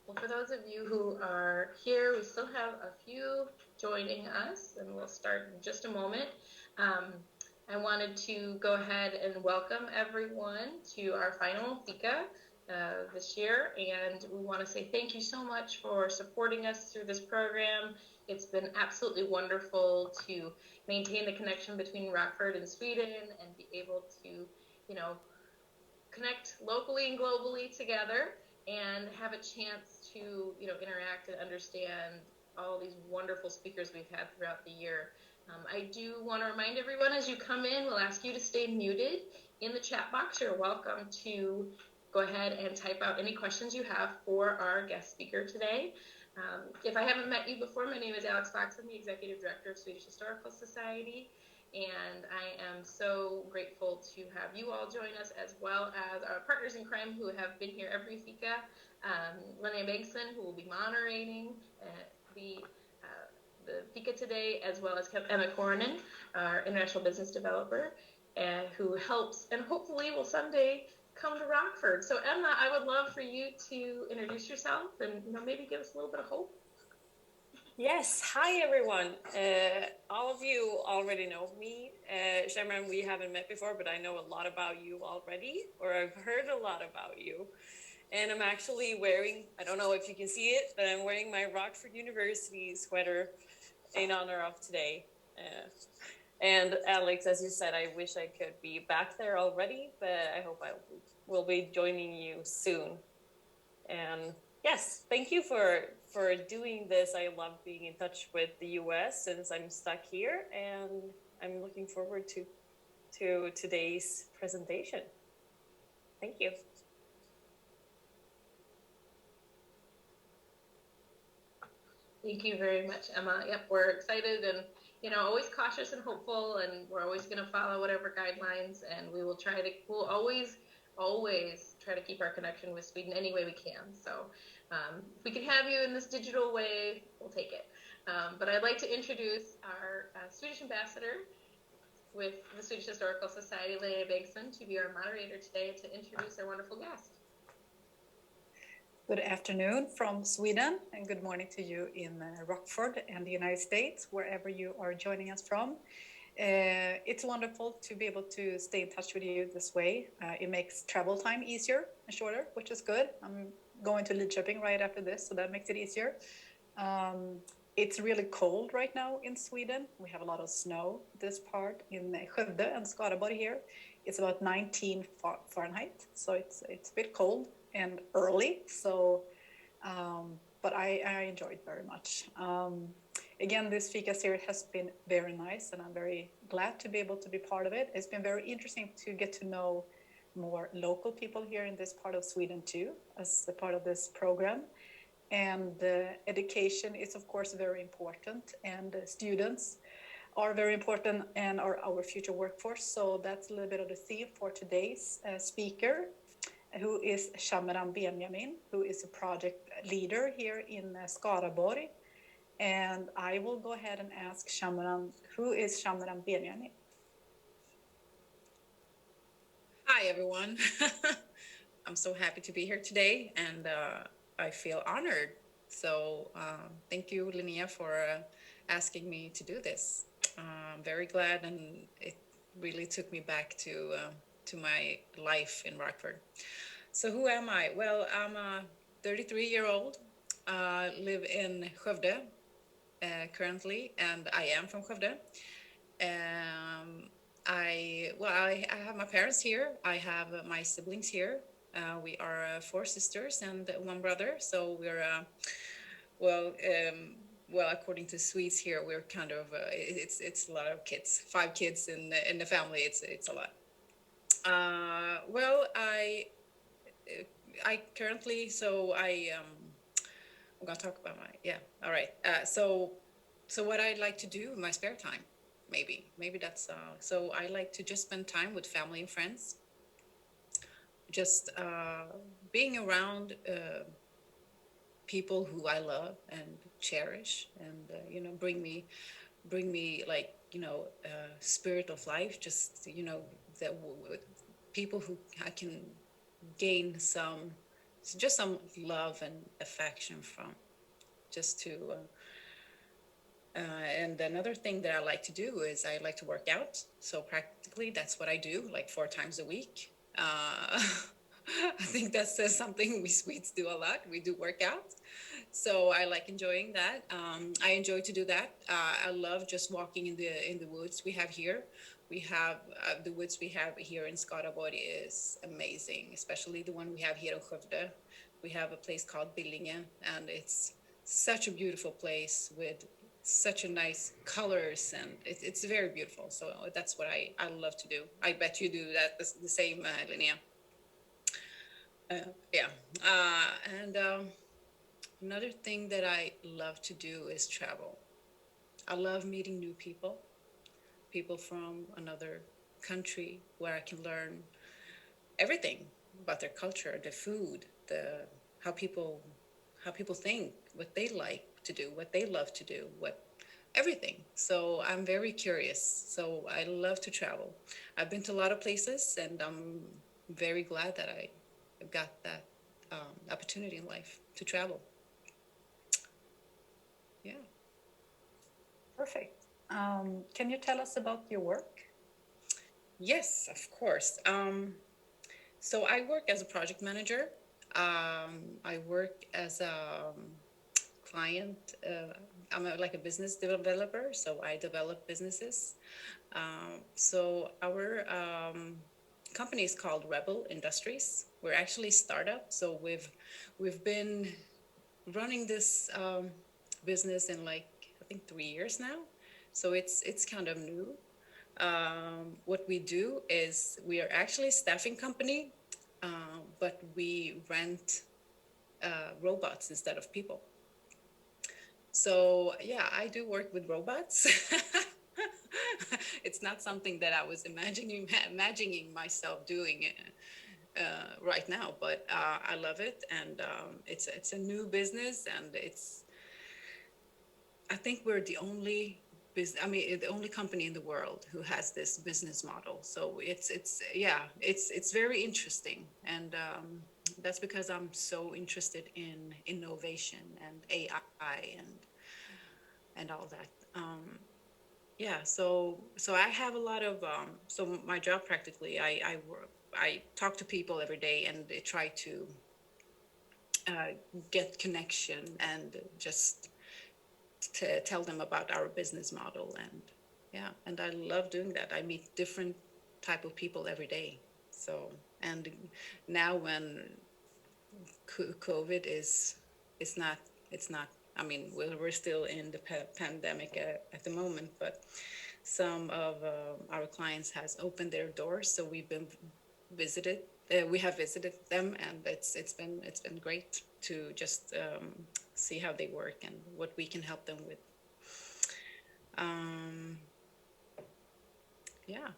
Well, for those of you who are here, we still have a few joining us, and we'll start in just a moment. I wanted to go ahead and welcome everyone to our final Fika this year, and we want to say thank you so much for supporting us through this program. It's been absolutely wonderful to maintain the connection between Rockford and Sweden and be able to, connect locally and globally together and have a chance to, interact and understand all these wonderful speakers we've had throughout the year. I do want to remind everyone as you come in, we'll ask you to stay muted in the chat box. You're welcome to go ahead and type out any questions you have for our guest speaker today. If I haven't met you before, my name is Alex Fox. I'm the Executive Director of Swedish Historical Society, and I am so grateful to have you all join us, as well as our partners in crime who have been here every Fika. Linnea Bengtsson, who will be moderating the Fika today, as well as Emma Coronen, our international business developer, who helps and hopefully will someday come to Rockford. So Emma, I would love for you to introduce yourself and maybe give us a little bit of hope. Yes, hi everyone. All of you already know me. Shammeran, we haven't met before, but I know a lot about you already, or I've heard a lot about you. And I'm actually wearing, I don't know if you can see it, but I'm wearing my Rockford University sweater in honor of today. And Alex, as you said, I wish I could be back there already, but I hope I will be joining you soon. And yes, thank you for doing this. I love being in touch with the US since I'm stuck here, and I'm looking forward to today's presentation. Thank you. Thank you very much, Emma. Yep, we're excited and always cautious and hopeful, and we're always going to follow whatever guidelines, and we'll always try to keep our connection with Sweden any way we can. So if we can have you in this digital way, we'll take it. But I'd like to introduce our Swedish ambassador with the Swedish Historical Society, Linnea Bengtsson, to be our moderator today to introduce our wonderful guest. Good afternoon from Sweden, and good morning to you in Rockford and the United States, wherever you are joining us from. It's wonderful to be able to stay in touch with you this way. It makes travel time easier and shorter, which is good. I'm going to Lidköping right after this, so that makes it easier. It's really cold right now in Sweden. We have a lot of snow this part in Skövde and Skövde here. It's about 19 Fahrenheit, so it's a bit cold and early, so but I enjoyed it very much. Again, this Fika series has been very nice, and I'm very glad to be able to be part of it. It's been very interesting to get to know more local people here in this part of Sweden too, as a part of this program. And education is of course very important, and students are very important and are our future workforce. So that's a little bit of the theme for today's speaker, who is Shammeran Benjamin, who is a project leader here in Skövde. And I will go ahead and ask Shammeran, who is Shammeran Benjamin? Hi, everyone. I'm so happy to be here today, and I feel honored. So thank you, Linnea, for asking me to do this. I'm very glad, and it really took me back to my life in Rockford. So who am I? Well, I'm a 33-year-old, live in Skövde currently, and I am from Skövde. I have my parents here. I have my siblings here. We are 4 sisters and 1 brother. So we're, according to Swedes here, we're kind of, it's a lot of kids, 5 kids in the family. It's a lot. I currently, I'm gonna talk about all right. So what I like to do in my spare time, maybe that's, so I like to just spend time with family and friends, just being around people who I love and cherish, and bring me like spirit of life, just that people who I can gain some just some love and affection from just to and another thing that I like to do is I like to work out. So practically that's what I do, like 4 times a week. I think that's something we Swedes do a lot. We do workouts. So I like enjoying that. I enjoy to do that. I love just walking in the woods we have here. We have the woods we have here in Skövde is amazing, especially the one we have here in Skövde. We have a place called Billinge, and it's such a beautiful place with such a nice colors, and it's very beautiful. So that's what I love to do. I bet you do that the same, Linnea. Yeah. And another thing that I love to do is travel. I love meeting new people from another country where I can learn everything about their culture, the food, the how people how people think, what they like to do, what they love to do, what everything. So I'm very curious. So I love to travel. I've been to a lot of places, and I'm very glad that I got that opportunity in life to travel. Yeah. Perfect. Can you tell us about your work? Yes, of course. So I work as a project manager. I work as a client. I'm like a business developer, so I develop businesses. So our company is called Rebel Industries. We're actually a startup, so we've been running this business in like I think 3 years now. So it's kind of new. What we do is we are actually a staffing company, but we rent robots instead of people. So yeah, I do work with robots. It's not something that I was imagining myself doing right now, but I love it, and it's a new business, and I think we're the only the only company in the world who has this business model. So it's very interesting, and that's because I'm so interested in innovation and AI and all that. Yeah, so I have a lot of so my job practically I talk to people every day, and they try to get connection and just to tell them about our business model. And yeah, and I love doing that. I meet different type of people every day. So, and now when COVID is not it's not I mean we're still in the pandemic at the moment, but some of our clients has opened their doors, so visited we have visited them, and it's been great to just see how they work and what we can help them with. um yeah.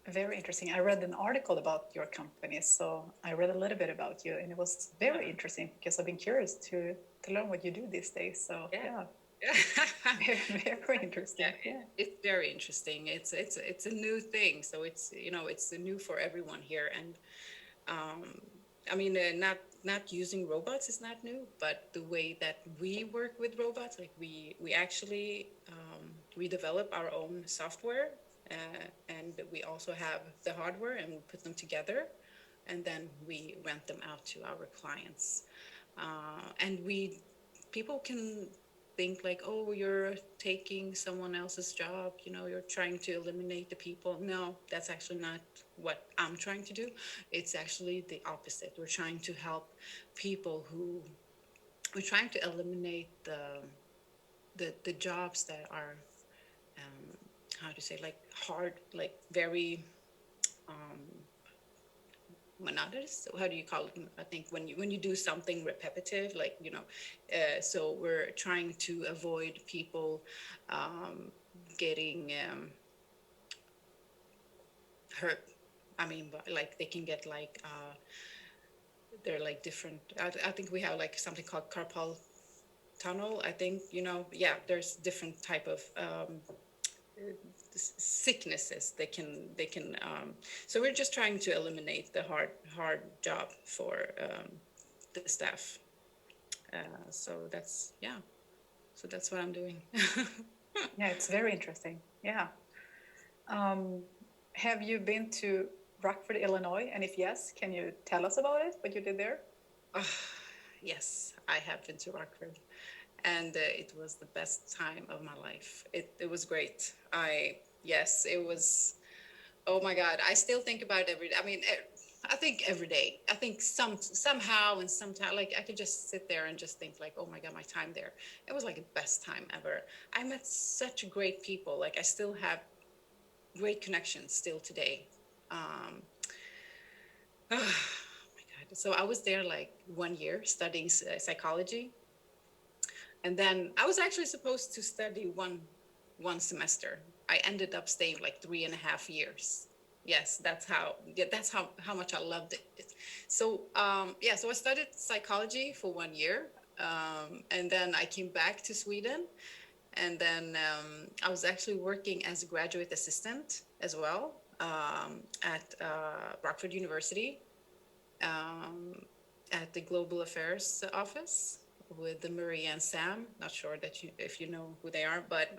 Very interesting. I read an article about your company, so I read a little bit about you, and it was very Yeah. interesting because I've been curious to learn what you do these days. So Yeah. very interesting. Yeah, it's very interesting. It's a new thing, so it's new for everyone here. And um, I mean, not using robots is not new, but the way that we work with robots, like we actually we develop our own software, and we also have the hardware, and we put them together, and then we rent them out to our clients. And people can think like, oh, you're taking someone else's job, you're trying to eliminate the people. No, that's actually not what I'm trying to do. It's actually the opposite. We're trying to help people we're trying to eliminate the jobs that are how to say, like hard, like very um monotonous. So how do you call it? I think when you do something repetitive, like so we're trying to avoid people getting hurt. I mean, but like they can get like they're like different. I think we have like something called carpal tunnel. I think yeah, there's different type of sicknesses so we're just trying to eliminate the hard job for the staff. So that's what I'm doing. Yeah, it's very interesting. Yeah. Have you been to Rockford, Illinois? And if yes, can you tell us about it? What you did there? Yes, I have been to Rockford, and it was the best time of my life. It was great. Yes, it was. Oh my God, I still think about it every day. I mean, I think every day. I think somehow and sometime, like I could just sit there and just think like, oh my God, my time there. It was like the best time ever. I met such great people. Like I still have great connections still today. Um, oh my God. So I was there like 1 year studying psychology. And then I was actually supposed to study one semester. I ended up staying like 3.5 years. Yes, that's how much I loved it. So so I studied psychology for 1 year, and then I came back to Sweden, and then I was actually working as a graduate assistant as well at Rockford University, um, at the Global Affairs office with the Marie and Sam. Not sure if you know who they are, but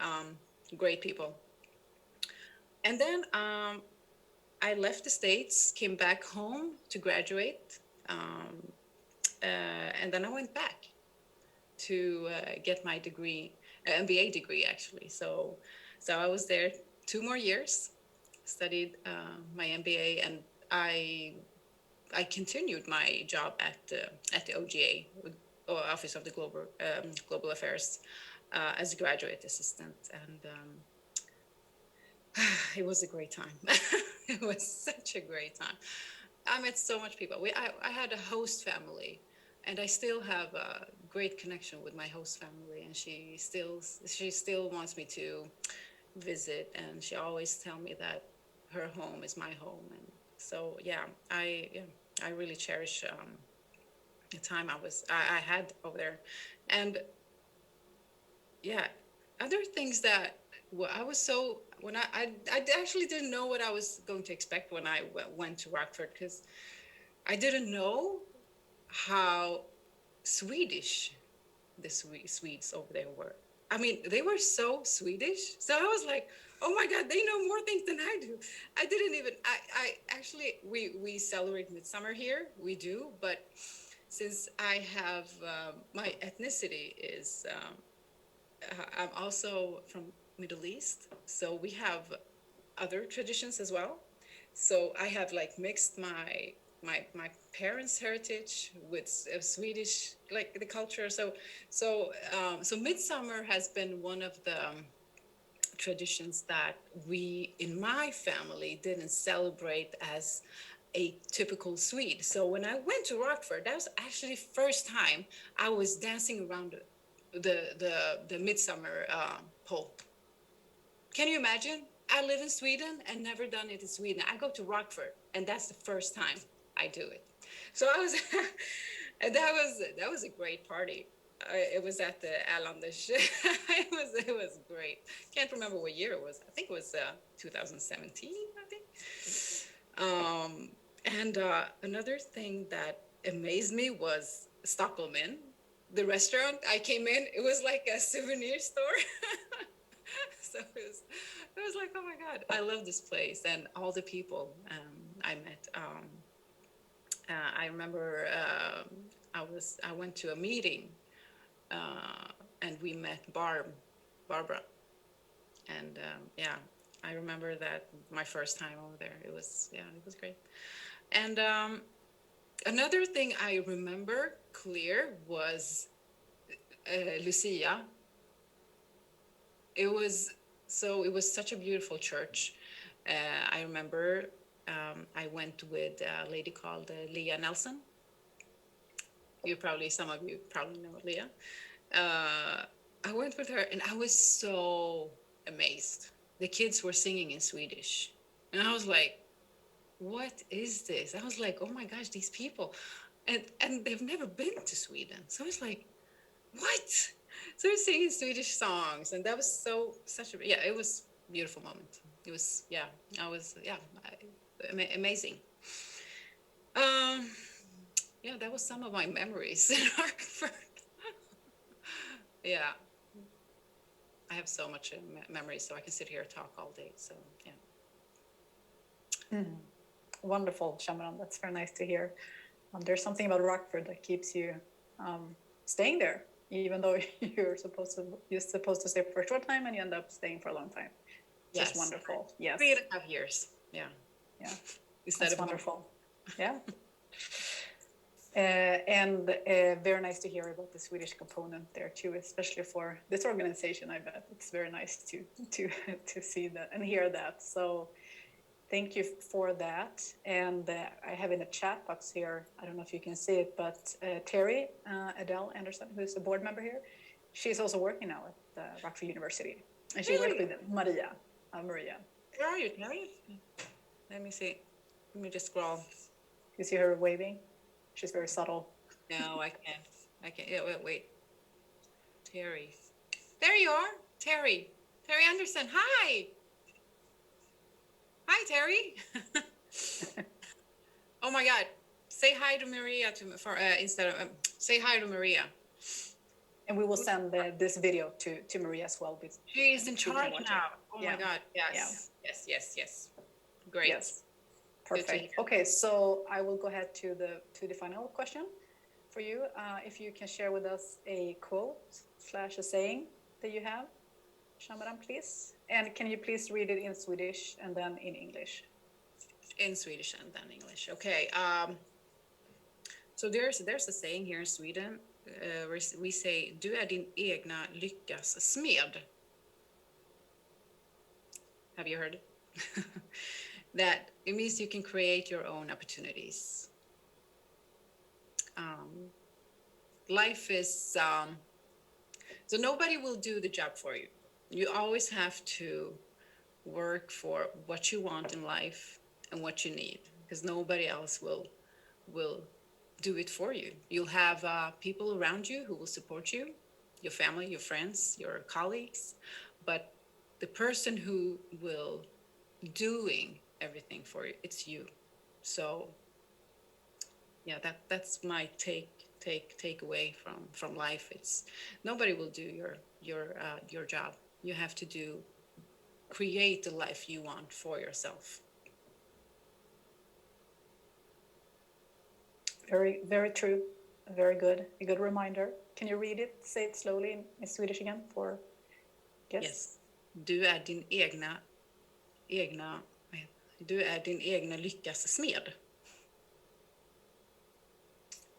great people. And then I left the States, came back home to graduate, and then I went back to get my degree, MBA degree actually. So I was there 2 more years, studied my MBA, and I continued my job at the OGA, or Office of the Global Affairs, as a graduate assistant, and it was a great time. It was such a great time. I met so much people. I had a host family, and I still have a great connection with my host family, and she still wants me to visit, and she always tell me that her home is my home, and so I really cherish the time I had over there. And yeah, other things that I was so when I actually didn't know what I was going to expect when I went to Rockford, because I didn't know how Swedish the Swedes over there were. I mean, they were so Swedish. So I was like, oh my God, they know more things than I do. I didn't even, I actually, we celebrate midsummer here. We do. But since I have, my ethnicity is, I'm also from Middle East. So we have other traditions as well. So I have like mixed my parents' heritage with Swedish, like the culture. So midsummer has been one of the traditions that we in my family didn't celebrate as a typical Swede. So when I went to Rockford, that was actually the first time I was dancing around the midsummer pole. Can you imagine? I live in Sweden and never done it in Sweden. I go to Rockford, and that's the first time I do it. So I was, and that was a great party. It was at the Erlanders. It was great. Can't remember what year it was. I think it was 2017. I think. And another thing that amazed me was Stockholmen, the restaurant I came in. It was like a souvenir store. So it was like, oh my God, I love this place and all the people I met. I remember I went to a meeting and we met Barbara, and I remember that my first time over there. It was great. And another thing I remember clear was Lucia. It was such a beautiful church. I remember I went with a lady called Leah Nelson. Some of you probably know Leah. I went with her and I was so amazed. The kids were singing in Swedish. And I was like, what is this? I was like, oh my gosh, these people. And they've never been to Sweden. So it's like, what? So we're singing Swedish songs, and that was it was beautiful moment. It was, amazing. Yeah, that was some of my memories in Rockford. Yeah, I have so much memories, so I can sit here and talk all day. So yeah. Wonderful, Shammeran. That's very nice to hear. There's something about Rockford that keeps you staying there, even though you're supposed to stay for a short time and you end up staying for a long time. Just wonderful. Yes. 3.5 years. Yeah. Yeah. Instead That's of wonderful. Yeah. And very nice to hear about the Swedish component there too, especially for this organization. I bet it's very nice to see that and hear that. So thank you for that. And I have in the chat box here, I don't know if you can see it, but Terry Adele Anderson, who's a board member here, she's also working now at Rockford University. And she worked with Maria. Where are you, Terry? Let me see. Let me just scroll. You see her waving? She's very subtle. No, I can't. Yeah, wait. Terry. There you are. Terry Anderson. Hi. Hi, Terry. Oh my God. Say hi to Maria say hi to Maria. And we will send this video to Maria as well. She is in charge now. Oh my God. Yes. Yeah. Yes. Great. Yes. Perfect. Okay, so I will go ahead to the final question for you. If you can share with us a quote / a saying that you have, Shammeran, please. And can you please read it in Swedish and then in English? In Swedish and then English. Okay. So there's a saying here in Sweden where we say, "Du är din egna lyckas smed." Have you heard it? That it means you can create your own opportunities. Life is so nobody will do the job for you. You always have to work for what you want in life and what you need, because nobody else will do it for you. You'll have people around you who will support you, your family, your friends, your colleagues, but the person who will doing everything for you, it's you. So yeah, that's my take away from life. It's nobody will do your job. You have to create the life you want for yourself. Very, very true. Very good. A good reminder. Can you read it? Say it slowly in Swedish again for guests. Yes. Du är din egna lyckas smed.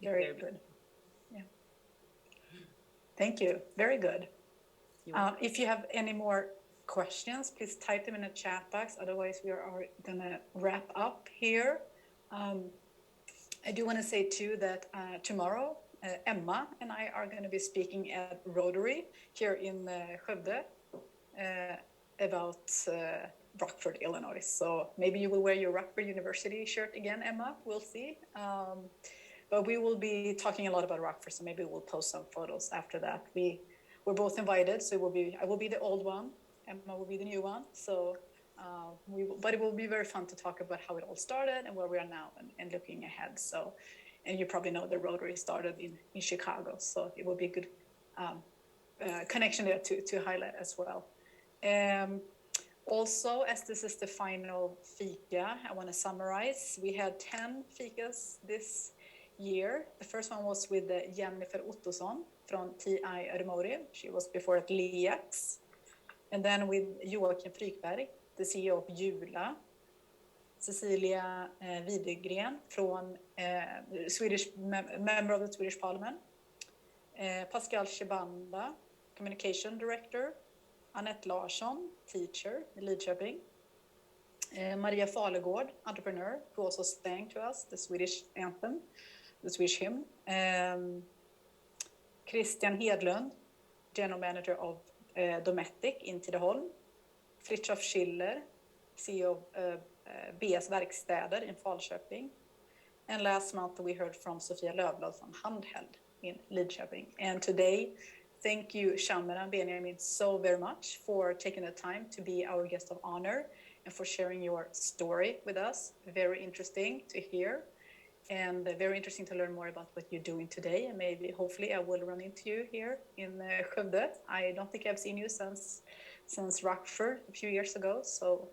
Very good. Yeah. Thank you. Very good. If you have any more questions, please type them in the chat box. Otherwise, we are going to wrap up here. I do want to say too that tomorrow, Emma and I are going to be speaking at Rotary here in Skövde about Rockford, Illinois. So maybe you will wear your Rockford University shirt again, Emma. We'll see. But we will be talking a lot about Rockford, so maybe we'll post some photos after that. We're both invited, so I will be the old one, Emma will be the new one. So, but it will be very fun to talk about how it all started and where we are now and looking ahead. So, and you probably know the Rotary started in Chicago, so it will be a good connection there to highlight as well. Also, as this is the final Fika, I want to summarize. We had 10 Fikas this year. The first one was with Jennifer Ottosson from TI Öremory. She was before at LEAX. And then with Joakim Frykberg, the CEO of Jula. Cecilia Widegren från Swedish member of the Swedish Parliament. Pascal Chibanda, Communication Director. Annette Larsson, teacher in Lidköping. Maria Falegård, entrepreneur, who also sang to us the Swedish anthem, the Swedish hymn. Christian Hedlund, general manager of Dometic in Tidaholm. Fritjof Schiller, CEO of BS Verkstäder in Falköping. And last month we heard from Sofia Lövblad from Handheld in Lidköping. And today thank you, Shammeran Benjamin, so very much for taking the time to be our guest of honor and for sharing your story with us. Very interesting to hear and very interesting to learn more about what you're doing today. And maybe, hopefully, I will run into you here in Skövde. I don't think I've seen you since Rockford a few years ago. So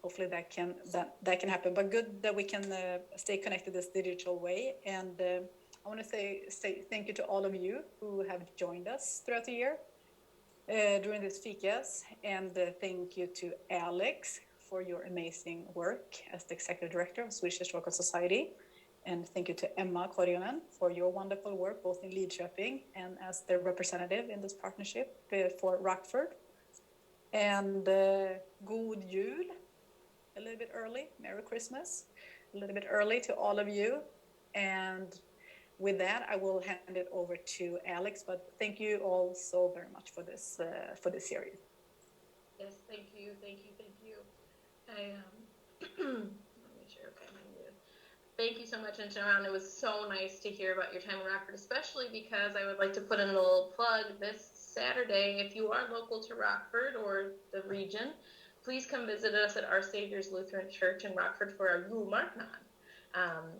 hopefully that can happen. But good that we can stay connected this digital way. And I want to say thank you to all of you who have joined us throughout the year during these Fikas. And thank you to Alex for your amazing work as the Executive Director of Swedish Historical Society. And thank you to Emma Korjonen for your wonderful work, both in Lidköping and as the representative in this partnership for Rockford. And God Jul, a little bit early. Merry Christmas, a little bit early to all of you. And with that, I will hand it over to Alex. But thank you all so very much for this series. Yes, thank you. Let me make sure. Okay, I'm good. Thank you so much, and Sharon. It was so nice to hear about your time in Rockford, especially because I would like to put in a little plug this Saturday. If you are local to Rockford or the region, please come visit us at Our Savior's Lutheran Church in Rockford for our julmarknad.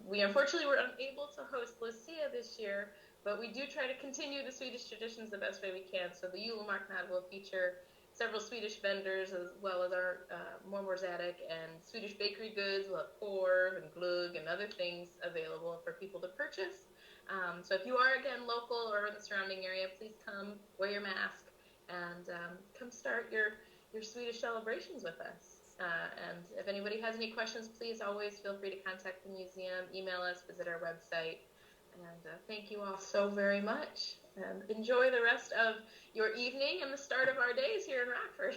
We unfortunately were unable to host Lucia this year, but we do try to continue the Swedish traditions the best way we can. So the julmarknad will feature several Swedish vendors as well as our mormor's attic and Swedish bakery goods. We'll have korv and glögg and other things available for people to purchase. So if you are, again, local or in the surrounding area, please come, wear your mask, and come start your Swedish celebrations with us. And if anybody has any questions, please always feel free to contact the museum, email us, visit our website. And thank you all so very much. And enjoy the rest of your evening and the start of our days here in Rockford.